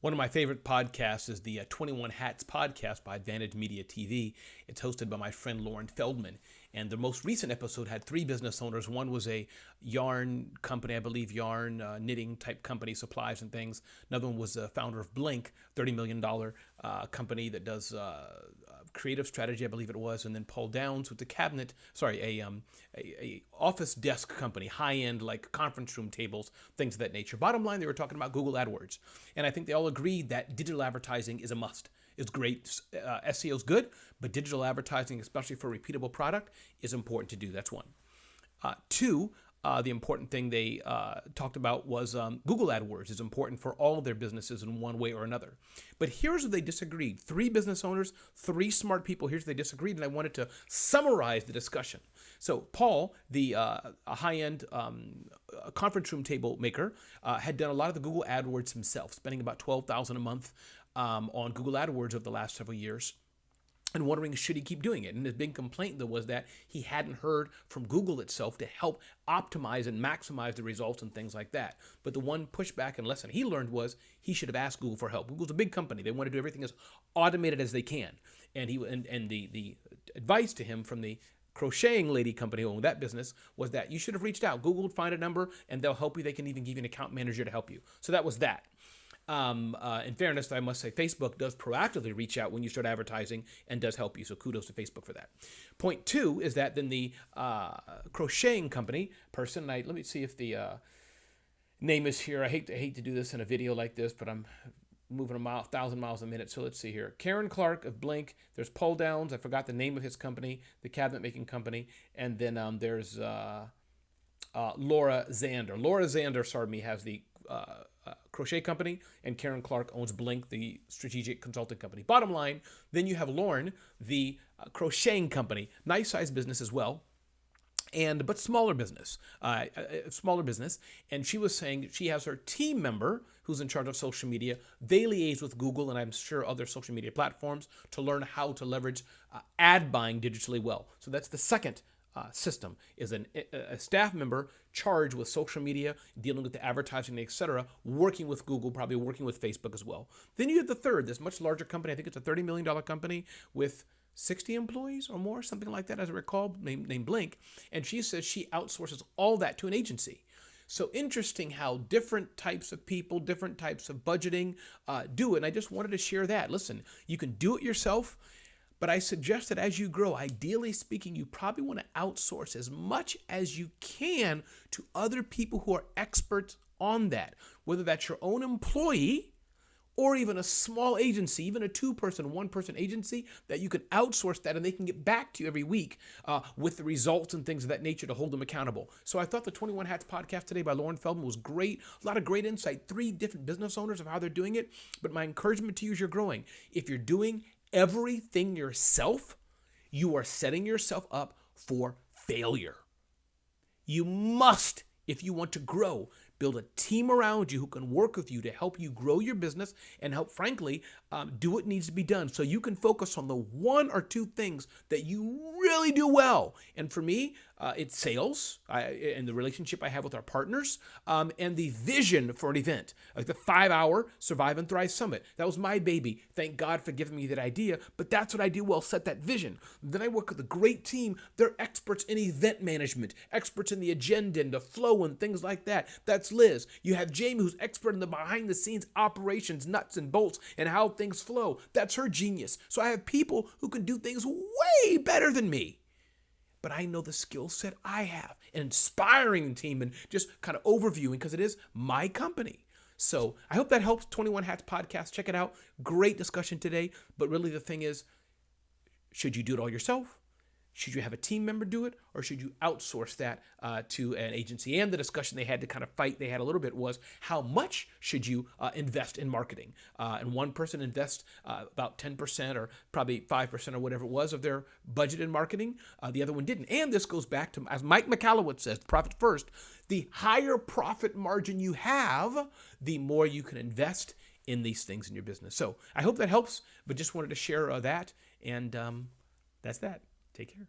One of my favorite podcasts is the 21 Hats podcast by Advantage Media TV. It's hosted by my friend Lauren Feldman. And the most recent episode had three business owners. One was a yarn company, I believe, yarn knitting type company, supplies and things. Another one was the founder of Blink, $30 million company that does creative strategy, I believe it was. And then Paul Downs with a office desk company, high-end like conference room tables, things of that nature. Bottom line, they were talking about Google AdWords. And I think they all agreed that digital advertising is a must. It's great. SEO is good, but digital advertising, especially for a repeatable product, is important to do. That's one. Two, the important thing they talked about was Google AdWords is important for all of their businesses in one way or another. But here's where they disagreed. Three business owners, three smart people. Here's where they disagreed, and I wanted to summarize the discussion. So Paul, the high-end conference room table maker, had done a lot of the Google AdWords himself, spending about $12,000 a month on Google AdWords over the last several years, and wondering should he keep doing it. And his big complaint, though, was that he hadn't heard from Google itself to help optimize and maximize the results and things like that. But the one pushback and lesson he learned was he should have asked Google for help. Google's a big company. They want to do everything as automated as they can. And the advice to him from the crocheting lady company who owned that business was that you should have reached out. Google would find a number and they'll help you. They can even give you an account manager to help you. So that was that. In fairness, I must say Facebook does proactively reach out when you start advertising and does help you. So kudos to Facebook for that. Point two is that then the crocheting company person, let me see if the name is here. I hate to do this in a video like this, but I'm moving 1,000 miles a minute. So let's see here. Karen Clark of Blink. There's Paul Downs. I forgot the name of his company, the cabinet making company. And then there's Laura Zander. Laura Zander, has the crochet company, and Karen Clark owns Blink, the strategic consulting company. Bottom line, then you have Lauren, the crocheting company, nice sized business as well, but smaller business, And she was saying she has her team member who's in charge of social media. They liaise with Google and I'm sure other social media platforms to learn how to leverage ad buying digitally well. So that's the second system, is a staff member charged with social media, dealing with the advertising, etc., working with Google, probably working with Facebook as well. Then you have the third, this much larger company. I think it's a $30 million company with 60 employees or more, something like that, as I recall, named Blink. And she says she outsources all that to an agency. So interesting how different types of people, different types of budgeting do it. And I just wanted to share that. Listen, you can do it yourself. But I suggest that as you grow, ideally speaking, you probably want to outsource as much as you can to other people who are experts on that, whether that's your own employee or even a small agency, even a one-person agency, that you can outsource that and they can get back to you every week with the results and things of that nature to hold them accountable. So I thought the 21 Hats podcast today by Lauren Feldman was great. A lot of great insight, three different business owners of how they're doing it. But my encouragement to you as you're growing, if you're doing everything yourself, you are setting yourself up for failure. You must, if you want to grow, build a team around you who can work with you to help you grow your business and help, frankly, do what needs to be done so you can focus on the one or two things that you really do well. And for me, it's sales and the relationship I have with our partners and the vision for an event, like the 5-hour Survive and Thrive Summit. That was my baby. Thank God for giving me that idea, but that's what I do well, set that vision. Then I work with a great team. They're experts in event management, experts in the agenda and the flow and things like that. That's Liz. You have Jamie, who's expert in the behind-the-scenes operations, nuts and bolts, and how things flow. That's her genius. So I have people who can do things way better than me. But I know the skill set I have, and inspiring the team and just kind of overviewing because it is my company. So I hope that helps. 21 Hats podcast. Check it out. Great discussion today. But really the thing is, should you do it all yourself? Should you have a team member do it, or should you outsource that to an agency? And the discussion they had to kind of fight, they had a little bit, was how much should you invest in marketing? And one person invests about 10% or probably 5% or whatever it was of their budget in marketing. The other one didn't. And this goes back to, as Mike Michalowicz says, profit first, the higher profit margin you have, the more you can invest in these things in your business. So I hope that helps, but just wanted to share that. And that's that. Take care.